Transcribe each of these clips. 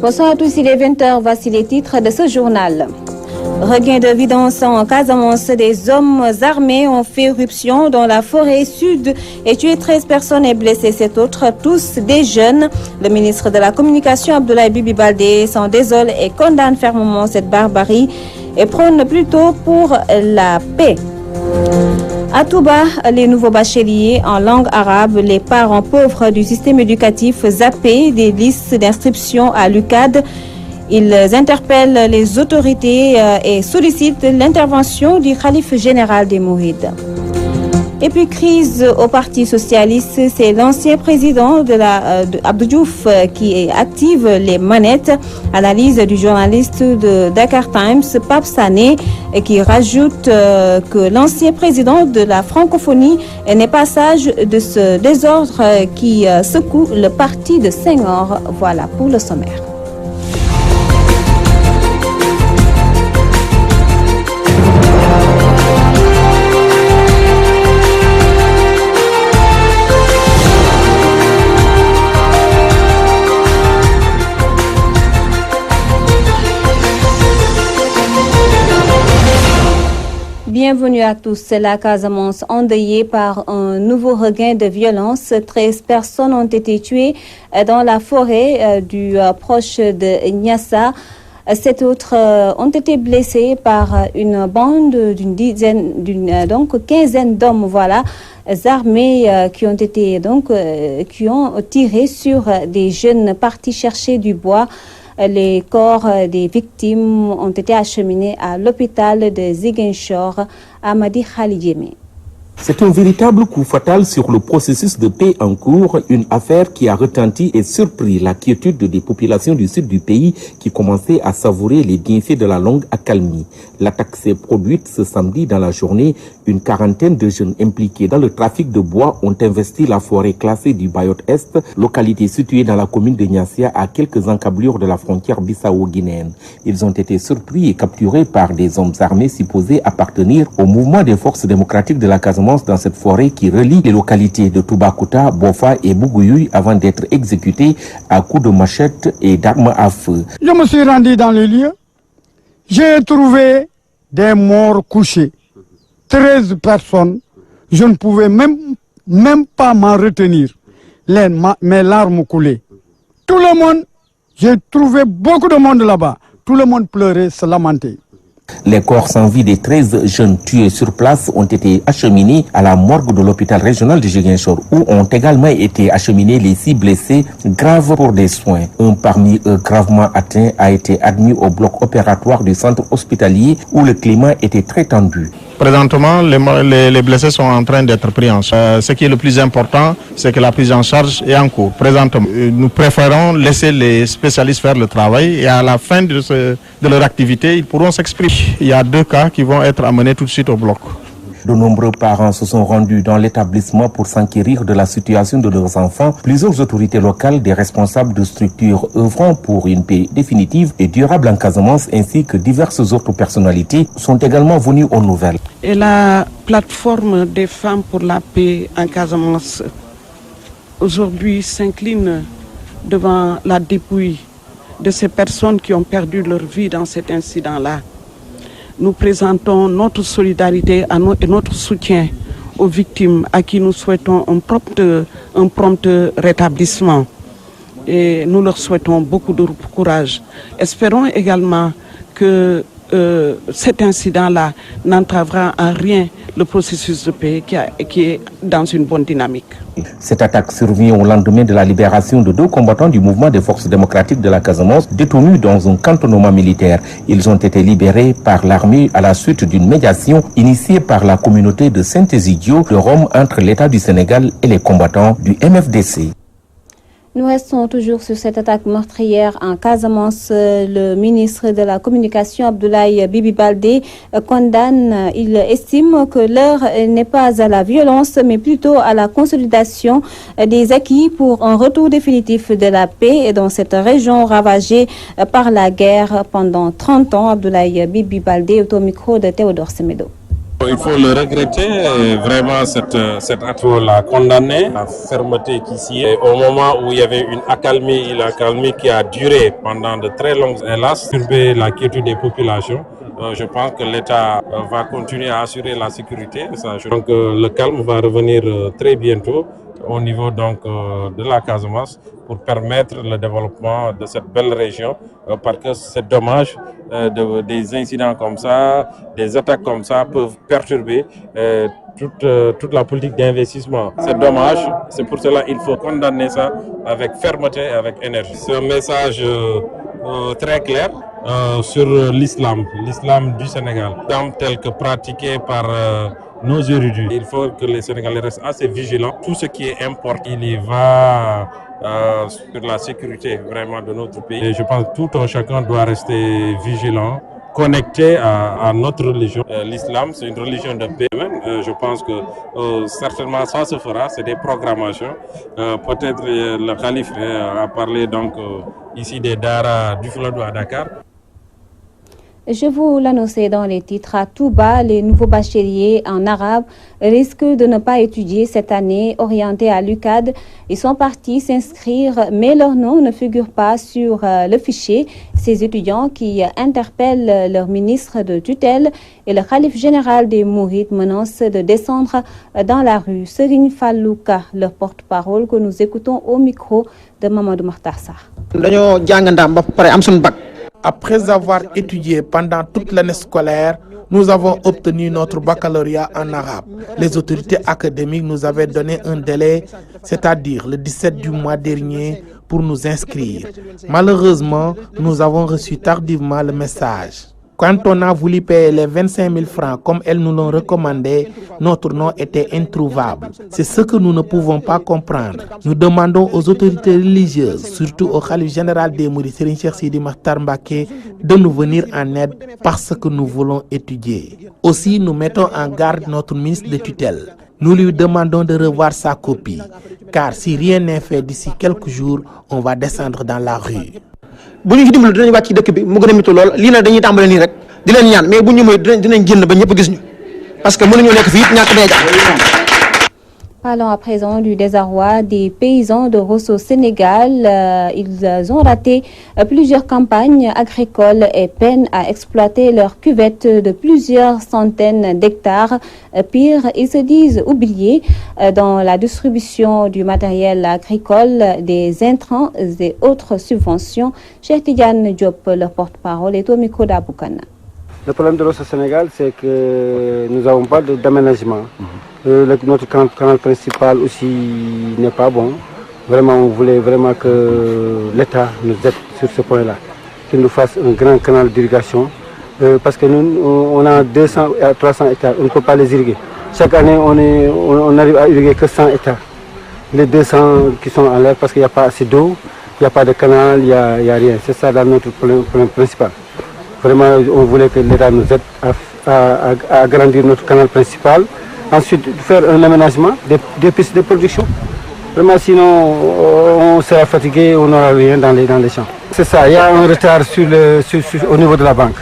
Bonsoir à tous, il est 20h, voici les titres de ce journal. Regain de violence en Casamance, des hommes armés ont fait éruption dans la forêt sud et tué 13 personnes et blessé 7 autres, tous des jeunes. Le ministre de la Communication, Abdoulaye Bibi Baldé, s'en désole et condamne fermement cette barbarie et prône plutôt pour la paix. À Touba, les nouveaux bacheliers en langue arabe, les parents pauvres du système éducatif zappés des listes d'inscription à l'UCAD. Ils interpellent les autorités et sollicitent l'intervention du khalife général des Mourides. Et puis crise au Parti socialiste, c'est l'ancien président de Abdou Diouf qui active les manettes. Analyse du journaliste de Dakar Times, Pape Sané, qui rajoute que l'ancien président de la francophonie n'est pas sage de ce désordre qui secoue le parti de Senghor. Voilà pour le sommaire. Bienvenue à tous. La Casamance endeuillée par un nouveau regain de violence. 13 personnes ont été tuées dans la forêt proche de Niassa. 7 autres ont été blessés par une bande d'une quinzaine d'hommes, voilà, armés qui ont tiré sur des jeunes partis chercher du bois. Les corps des victimes ont été acheminés à l'hôpital de Ziguinchor à Madi Khalidjemi. C'est un véritable coup fatal sur le processus de paix en cours, une affaire qui a retenti et surpris la quiétude des populations du sud du pays qui commençaient à savourer les bienfaits de la longue accalmie. L'attaque s'est produite ce samedi dans la journée. Une quarantaine de jeunes impliqués dans le trafic de bois ont investi la forêt classée du Bayotte Est, localité située dans la commune de Niassia à quelques encablures de la frontière bissau-guinéenne. Ils ont été surpris et capturés par des hommes armés supposés appartenir au mouvement des forces démocratiques de la Casamance dans cette forêt qui relie les localités de Toubacouta, Bofa et Bougouyouy avant d'être exécutés à coups de machette et d'armes à feu. Je me suis rendu dans le lieu. J'ai trouvé des morts couchés. 13 personnes. Je ne pouvais même pas m'en retenir. Mes larmes coulaient. Tout le monde, j'ai trouvé beaucoup de monde là-bas. Tout le monde pleurait, se lamentait. Les corps sans vie des 13 jeunes tués sur place ont été acheminés à la morgue de l'hôpital régional de Ziguinchor, où ont également été acheminés les 6 blessés graves pour des soins. Un parmi eux gravement atteint a été admis au bloc opératoire du centre hospitalier où le climat était très tendu. Présentement, les blessés sont en train d'être pris en charge. Ce qui est le plus important, c'est que la prise en charge est en cours. Présentement, nous préférons laisser les spécialistes faire le travail et à la fin de leur activité, ils pourront s'exprimer. Il y a 2 cas qui vont être amenés tout de suite au bloc. De nombreux parents se sont rendus dans l'établissement pour s'enquérir de la situation de leurs enfants. Plusieurs autorités locales, des responsables de structures œuvrant pour une paix définitive et durable en Casamance, ainsi que diverses autres personnalités sont également venues aux nouvelles. Et la plateforme des femmes pour la paix en Casamance aujourd'hui s'incline devant la dépouille de ces personnes qui ont perdu leur vie dans cet incident-là. Nous présentons notre solidarité et notre soutien aux victimes à qui nous souhaitons un prompt rétablissement. Et nous leur souhaitons beaucoup de courage. Espérons également que cet incident-là n'entravera en rien le processus de paix qui est dans une bonne dynamique. Cette attaque survient au lendemain de la libération de 2 combattants du mouvement des forces démocratiques de la Casamance détenus dans un cantonnement militaire. Ils ont été libérés par l'armée à la suite d'une médiation initiée par la communauté de Saint-Egidio de Rome entre l'État du Sénégal et les combattants du MFDC. Nous restons toujours sur cette attaque meurtrière en Casamance. Le ministre de la Communication, Abdoulaye Bibi Baldé, condamne. Il estime que l'heure n'est pas à la violence, mais plutôt à la consolidation des acquis pour un retour définitif de la paix dans cette région ravagée par la guerre pendant 30 ans. Abdoulaye Bibi Baldé, au micro de Théodore Semedo. Il faut le regretter, vraiment cet acte, il faut la condamner, la fermeté qu'ici est. Au moment où il y avait une accalmie qui a duré pendant de très longues années, hélas, turber la quiétude des populations. Je pense que l'État va continuer à assurer la sécurité. Donc le calme va revenir très bientôt au niveau donc de la Casamance pour permettre le développement de cette belle région parce que c'est dommage des incidents comme ça, des attaques comme ça peuvent perturber toute la politique d'investissement. C'est dommage, c'est pour cela qu'il faut condamner ça avec fermeté et avec énergie. C'est un message très clair sur l'islam du Sénégal, tel que pratiqué par nos érudits. Il faut que les Sénégalais restent assez vigilants. Tout ce qui est important, il y va sur la sécurité vraiment de notre pays. Et je pense que tout un chacun doit rester vigilant, connecté à notre religion. L'islam, c'est une religion de paix. Je pense que certainement ça se fera, c'est des programmations. Peut-être le calife a parlé donc ici des Dara du Fouladou à Dakar. Je vous l'annonçais dans les titres. À Touba, les nouveaux bacheliers en arabe risquent de ne pas étudier cette année. Orientés à l'UCAD, ils sont partis s'inscrire, mais leur nom ne figure pas sur le fichier. Ces étudiants qui interpellent leur ministre de tutelle et le khalife général des Mourides menacent de descendre dans la rue. Serigne Fallouka, leur porte-parole, que nous écoutons au micro de Mamadou Makhtar Sarr. Après avoir étudié pendant toute l'année scolaire, nous avons obtenu notre baccalauréat en arabe. Les autorités académiques nous avaient donné un délai, c'est-à-dire le 17 du mois dernier, pour nous inscrire. Malheureusement, nous avons reçu tardivement le message. Quand on a voulu payer les 25 000 francs comme elles nous l'ont recommandé, notre nom était introuvable. C'est ce que nous ne pouvons pas comprendre. Nous demandons aux autorités religieuses, surtout au khalife général des Mourides, Serigne Cheikh Sidi Makhtar Mbacké, de nous venir en aide parce que nous voulons étudier. Aussi, nous mettons en garde notre ministre de tutelle. Nous lui demandons de revoir sa copie, car si rien n'est fait d'ici quelques jours, on va descendre dans la rue. bu ñu ci dimbali dinañ wàcc ci dëkk bi mu gën a métti lool lii nag dañuy tàmbale nii rek di leen ñaan mais bu ñu mooy dinañ génn ba ñëpp gis ñu parce que mënuñoo nekk fii it ñàkk bee jàpp. Parlons à présent du désarroi des paysans de Rosso Sénégal. Ils ont raté plusieurs campagnes agricoles et peinent à exploiter leurs cuvettes de plusieurs centaines d'hectares. Pire, ils se disent oubliés dans la distribution du matériel agricole, des intrants et autres subventions. Cheikh Tidiane Diop, leur porte-parole, est au micro d'Aboukana. Le problème de Rosso Sénégal, c'est que nous n'avons pas d'aménagement. Notre canal principal aussi n'est pas bon. Vraiment, on voulait vraiment que l'État nous aide sur ce point-là, qu'il nous fasse un grand canal d'irrigation. Parce que nous, on a 200 à 300 hectares, on ne peut pas les irriguer. Chaque année, on arrive à irriguer que 100 hectares. Les 200 qui sont en l'air parce qu'il n'y a pas assez d'eau, il n'y a pas de canal, il n'y a rien. C'est ça là, notre problème principal. Vraiment, on voulait que l'État nous aide à agrandir notre canal principal. Ensuite, faire un aménagement des pistes de production. Vraiment, sinon, on sera fatigué, on n'aura rien dans les champs. C'est ça, il y a un retard au niveau de la banque.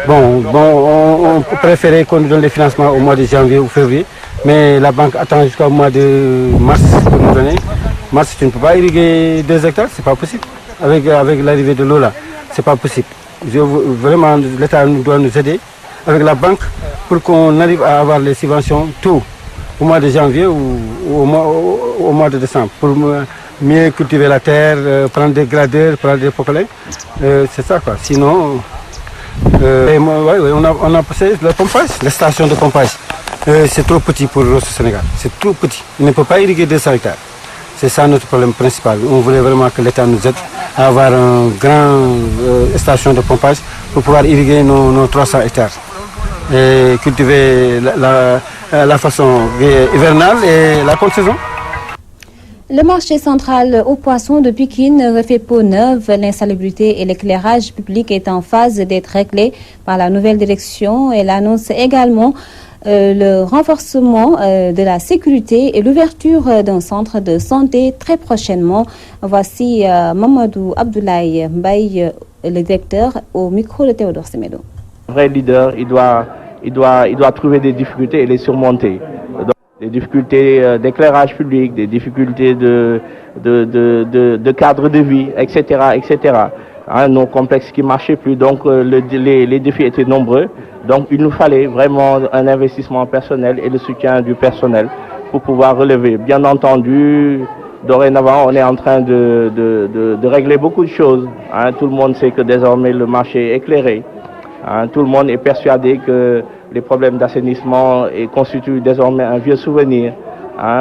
Bon, on préférait qu'on nous donne les financements au mois de janvier ou février, mais la banque attend jusqu'au mois de mars pour nous donner. Mars, tu ne peux pas irriguer 2 hectares, c'est pas possible. Avec l'arrivée de l'eau là, c'est pas possible. Vraiment, l'État doit nous aider avec la banque pour qu'on arrive à avoir les subventions tôt, au mois de janvier ou au mois de décembre, pour mieux cultiver la terre, prendre des gradeurs, prendre des pocolins. C'est ça quoi. Sinon, on a passé le pompage, les stations de pompage. C'est trop petit pour le Sénégal, c'est trop petit. Il ne peut pas irriguer 200 hectares. C'est ça notre problème principal. On voulait vraiment que l'État nous aide à avoir une grande station de pompage pour pouvoir irriguer nos 300 hectares et cultiver la façon hivernale et la contre-saison. Le marché central aux poissons de Pikine refait peau neuve. L'insalubrité et l'éclairage public est en phase d'être réglés par la nouvelle direction. Elle annonce également le renforcement de la sécurité et l'ouverture d'un centre de santé très prochainement. Voici Mamadou Abdoulaye Mbaye, le directeur, au micro de Théodore Semedo. Un vrai leader, il doit il doit trouver des difficultés et les surmonter. Donc, des difficultés d'éclairage public, des difficultés de cadre de vie, etc., etc. Nos complexes qui ne marchaient plus, donc les défis étaient nombreux. Donc il nous fallait vraiment un investissement personnel et le soutien du personnel pour pouvoir relever. Bien entendu, dorénavant, on est en train de régler beaucoup de choses. Tout le monde sait que désormais le marché est éclairé. Tout le monde est persuadé que les problèmes d'assainissement constituent désormais un vieux souvenir.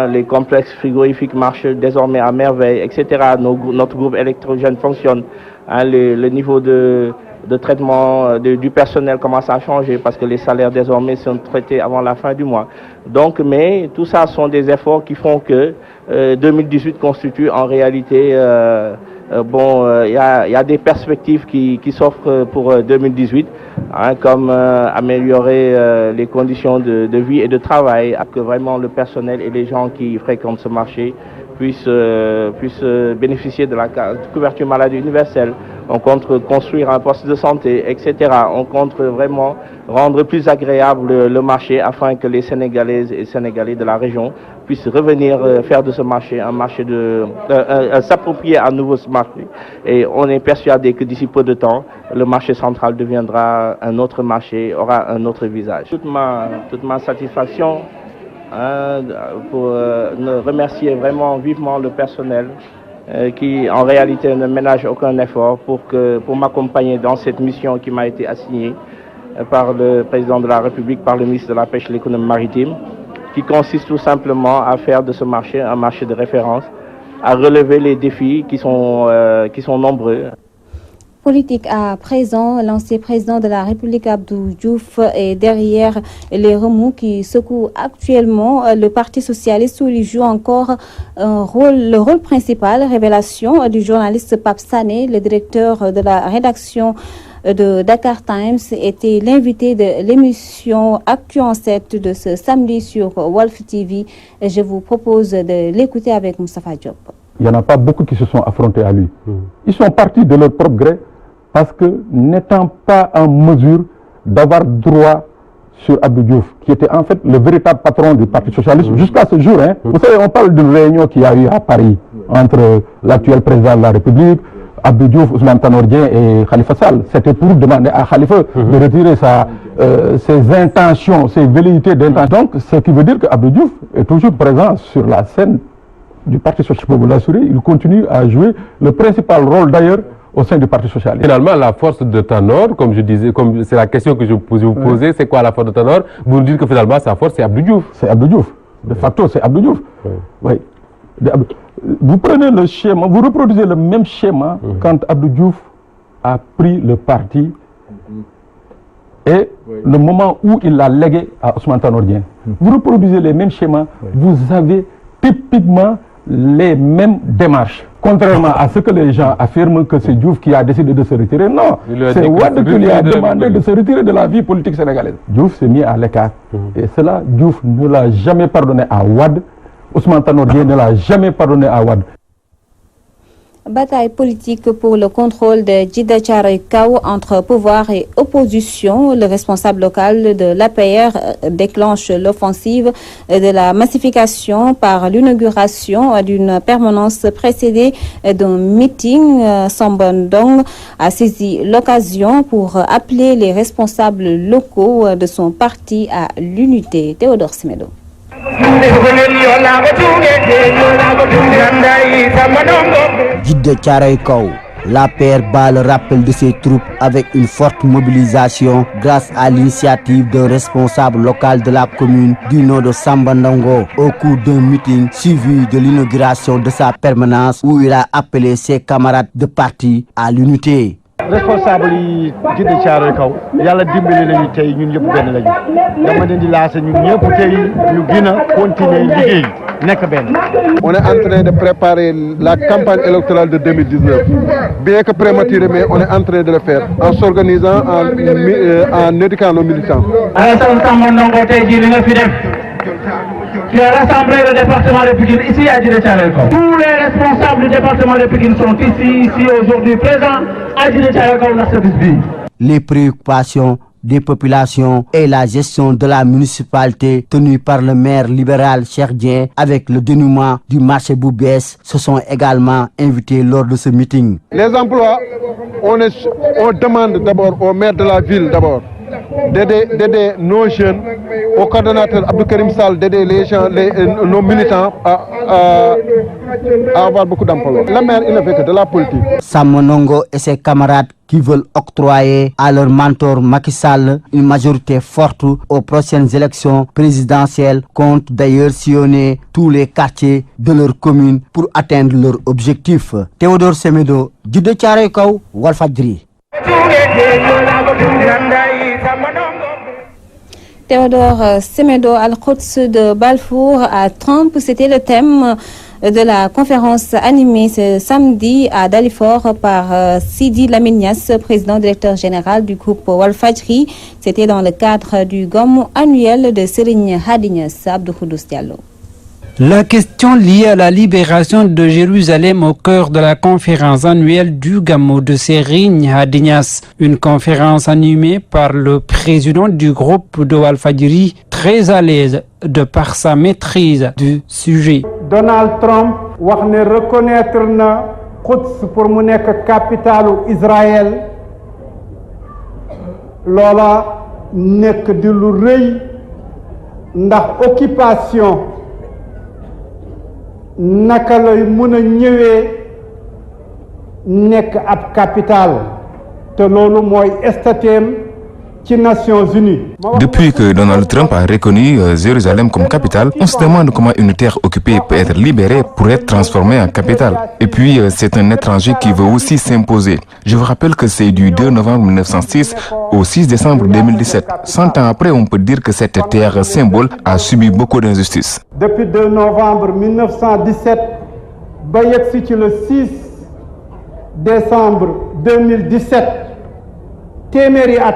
Les complexes frigorifiques marchent désormais à merveille, etc. Notre groupe électrogène fonctionne. Le niveau de traitement du personnel commence à changer parce que les salaires désormais sont traités avant la fin du mois. Donc, mais tout ça sont des efforts qui font que 2018 constitue en réalité, il y a des perspectives qui s'offrent pour 2018, comme améliorer les conditions de vie et de travail, que vraiment le personnel et les gens qui fréquentent ce marché puissent bénéficier de la couverture maladie universelle. On compte construire un poste de santé, etc. On compte vraiment rendre plus agréable le marché afin que les Sénégalaises et Sénégalais de la région puissent revenir faire de ce marché un marché s'approprier à nouveau ce marché. Et on est persuadé que d'ici peu de temps, le marché central deviendra un autre marché, aura un autre visage. Toute ma satisfaction pour remercier vraiment vivement le personnel qui en réalité ne ménage aucun effort pour m'accompagner dans cette mission qui m'a été assignée par le président de la République, par le ministre de la Pêche et de l'Économie maritime, qui consiste tout simplement à faire de ce marché un marché de référence, à relever les défis qui sont nombreux. Politique à présent, l'ancien président de la République Abdou Diouf est derrière les remous qui secouent actuellement le Parti socialiste où il joue encore le rôle principal. Révélation du journaliste Pape Sané, le directeur de la rédaction de Dakar Times, était l'invité de l'émission Actu en 7 de ce samedi sur Walf TV. Je vous propose de l'écouter avec Moustapha Diop. Il n'y en a pas beaucoup qui se sont affrontés à lui. Ils sont partis de leur propre gré parce que n'étant pas en mesure d'avoir droit sur Abdou Diouf, qui était en fait le véritable patron du Parti socialiste jusqu'à ce jour. Vous savez, on parle d'une réunion qu'il y a eu à Paris entre l'actuel président de la République, Abdou Diouf, Ousmane Tanor Dieng et Khalifa Sall. C'était pour demander à Khalifa de retirer ses intentions, ses velléités d'intention. Donc, ce qui veut dire que Abdou Diouf est toujours présent sur la scène du Parti socialiste populaire. Il continue à jouer le principal rôle d'ailleurs au sein du Parti socialiste. Finalement, la force de Tanor, comme je disais, comme c'est la question que je vous posais, c'est quoi la force de Tanor? Vous nous dites que finalement sa force c'est Abdou Diouf. C'est Abdou Diouf. De facto, c'est Abdou Diouf. Oui. Vous prenez le schéma, vous reproduisez le même schéma quand Abdou Diouf a pris le parti et le moment où il l'a légué à Ousmane Tanor Dieng. Vous reproduisez les mêmes schémas, vous avez typiquement les mêmes démarches. Contrairement à ce que les gens affirment que c'est Diouf qui a décidé de se retirer, non. C'est Wade qui lui a demandé de se retirer de la vie politique sénégalaise. Diouf s'est mis à l'écart. Et cela, Diouf ne l'a jamais pardonné à Wade. Ousmane Tanor Dieng ne l'a jamais pardonné à Wade. Bataille politique pour le contrôle de Djiddah Thiaroye Kao entre pouvoir et opposition. Le responsable local de l'APR déclenche l'offensive de la massification par l'inauguration d'une permanence précédée d'un meeting. Samba Ndong a saisi l'occasion pour appeler les responsables locaux de son parti à l'unité. Théodore Simedo. Djiddah Thiaroye Kao, l'APR bat le rappel de ses troupes avec une forte mobilisation grâce à l'initiative d'un responsable local de la commune du nom de Samba Ndongo au cours d'un meeting suivi de l'inauguration de sa permanence où il a appelé ses camarades de parti à l'unité. Responsable yi Djiddah Thiaroye Kao yàlla dimbali lañu tey ñun ñëpp benn lañu dama leen di lancé ñun ñëpp tey ñu gën a continuer liggéey nekk benn. On est en train de préparer la campagne électorale de 2019 bien que prématuré mais on est en train de le faire en s'organisant en éduquant nos militants. Alassane Samba Ndongo tey jii li nga fi def tu as rassemblé le département de Pikine ici à Djiddah Thiaroye Kao. Tous les responsables du département de Pikine sont ici aujourd'hui présents à Djiddah Thiaroye Kao dans ce bis. Les préoccupations des populations et la gestion de la municipalité tenue par le maire libéral Cheikh Dieng avec le dénouement du marché Boubès se sont également invités lors de ce meeting. Les emplois, on demande d'abord au maire de la ville d'aider nos jeunes, au coordonnateur Abdou Karim Sall d'aider les gens, nos militants à avoir beaucoup d'emplois. Le maire, il ne fait que de la politique. Samonongo et ses camarades qui veulent octroyer à leur mentor Macky Sall une majorité forte aux prochaines élections présidentielles comptent d'ailleurs sillonner tous les quartiers de leur commune pour atteindre leur objectif. Théodore Semedo, Djiddah Thiaroye Kaw, Walfadjri. Théodore Semedo, Al-Quds de Balfour à Trump, c'était le thème de la conférence animée ce samedi à Dalifort par Sidi Lamine Niasse, président directeur général du groupe Walfadjri. C'était dans le cadre du Gamou annuel de Serigne Hadi Niasse. Abdou Khoudous Diallo. La question liée à la libération de Jérusalem au cœur de la conférence annuelle du Gamou de Serigne Hadi Niasse, une conférence animée par le président du groupe de Walfadjri, très à l'aise de par sa maîtrise du sujet. Donald Trump wax ne reconnaître na Quds pour mu nekk capitalu Israël loola nekk di lu rëy ndax occupation naka lay mën a ñëwee nekk ab capital te loolu mooy statut ci Nations Unies. Depuis que Donald Trump a reconnu Jérusalem comme capitale, on se demande comment une terre occupée peut être libérée pour être transformée en capitale. Et puis, c'est un étranger qui veut aussi s'imposer. Je vous rappelle que c'est du 2 novembre 1906 au 6 décembre 2017. 100 ans après, on peut dire que cette terre symbole a subi beaucoup d'injustices. Depuis 2 novembre 1917, ba yegsi ci le 6 décembre 2017, téeméeri at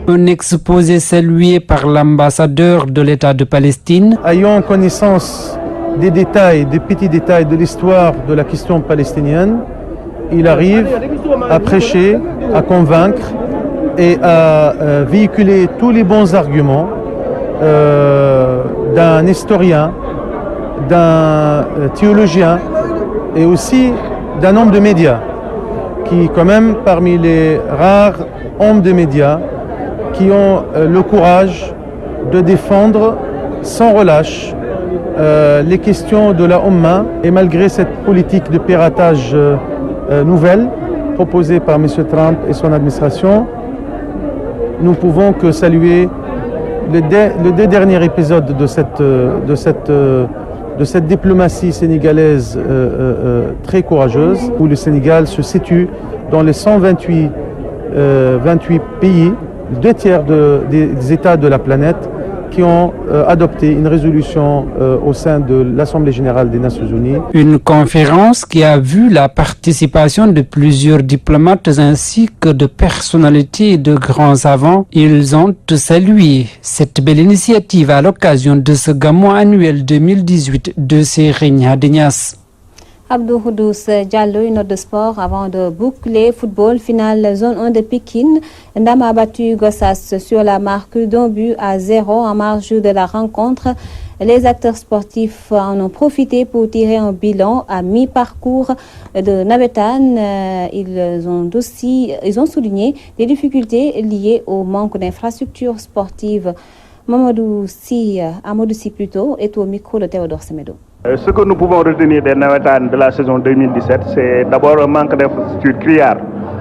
un exposé salué par l'ambassadeur de l'État de Palestine. Ayant connaissance des détails, des petits détails de l'histoire de la question palestinienne, il arrive à prêcher, à convaincre et à véhiculer tous les bons arguments d'un historien, d'un théologien et aussi d'un homme de médias, qui quand même parmi les rares hommes de médias qui ont le courage de défendre sans relâche les questions de la Oumma. Et malgré cette politique de piratage nouvelle proposée par M. Trump et son administration, nous pouvons que saluer le deux derniers épisodes de cette diplomatie sénégalaise très courageuse, où le Sénégal se situe dans les 128 pays, 2 tiers des États de la planète qui ont adopté une résolution au sein de l'Assemblée générale des Nations unies. Une conférence qui a vu la participation de plusieurs diplomates ainsi que de personnalités et de grands savants. Ils ont salué cette belle initiative à l'occasion de ce Gamou annuel 2018 de Serigne Hadi Niasse. Abdou Khoudous Diallo, une note de sport avant de boucler. Football, finale zone 1 de Pékin. Ndam a battu Gossas sur la marque d'1-0 en marge de la rencontre. Les acteurs sportifs en ont profité pour tirer un bilan à mi-parcours de Navétane. Ils ont souligné les difficultés liées au manque d'infrastructures sportives. Amadou Si plutôt est au micro de Théodore Semedo. Ce que nous pouvons retenir des Navétanes de la saison 2017, c'est d'abord un manque d'infrastructures criard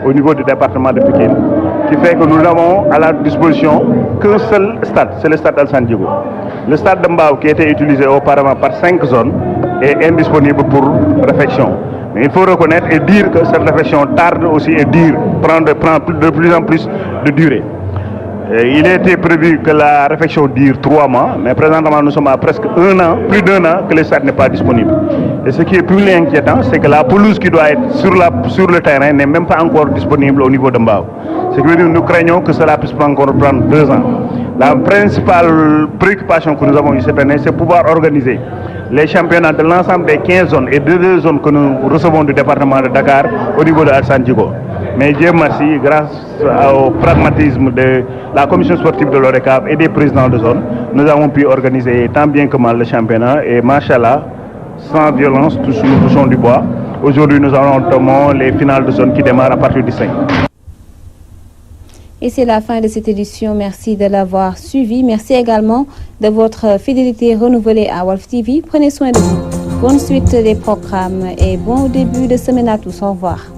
au niveau du département de Pékin, qui fait que nous n'avons à la disposition qu'un seul stade, c'est le stade Alassane Djigo. Le stade de Mbao, qui était utilisé auparavant par 5 zones, est indisponible pour réfection. Mais il faut reconnaître et dire que cette réfection tarde aussi et prend de plus en plus de durée. Il était prévu que la réfection dure 3 mois, mais présentement nous sommes à presque 1 an, plus d'1 an que le stade n'est pas disponible. Et ce qui est plus inquiétant, c'est que la pelouse qui doit être sur le terrain n'est même pas encore disponible au niveau de Mbao. Ce qui veut dire que nous craignons que cela puisse encore prendre 2 ans. La principale préoccupation que nous avons eu cette année, c'est pouvoir organiser les championnats de l'ensemble des 15 zones et de 2 zones que nous recevons du département de Dakar au niveau de Alassane Djigo. Mais Dieu merci, grâce au pragmatisme de la commission sportive de l'ODCAV et des présidents de zone, nous avons pu organiser tant bien que mal le championnat et machallah, sans violence, nous touchons du bois. Aujourd'hui, nous entamons les finales de zone qui démarrent à partir du 5. Et c'est la fin de cette édition. Merci de l'avoir suivi. Merci également de votre fidélité renouvelée à Walf TV. Prenez soin de vous. Bonne suite des programmes et bon début de semaine à tous. Au revoir.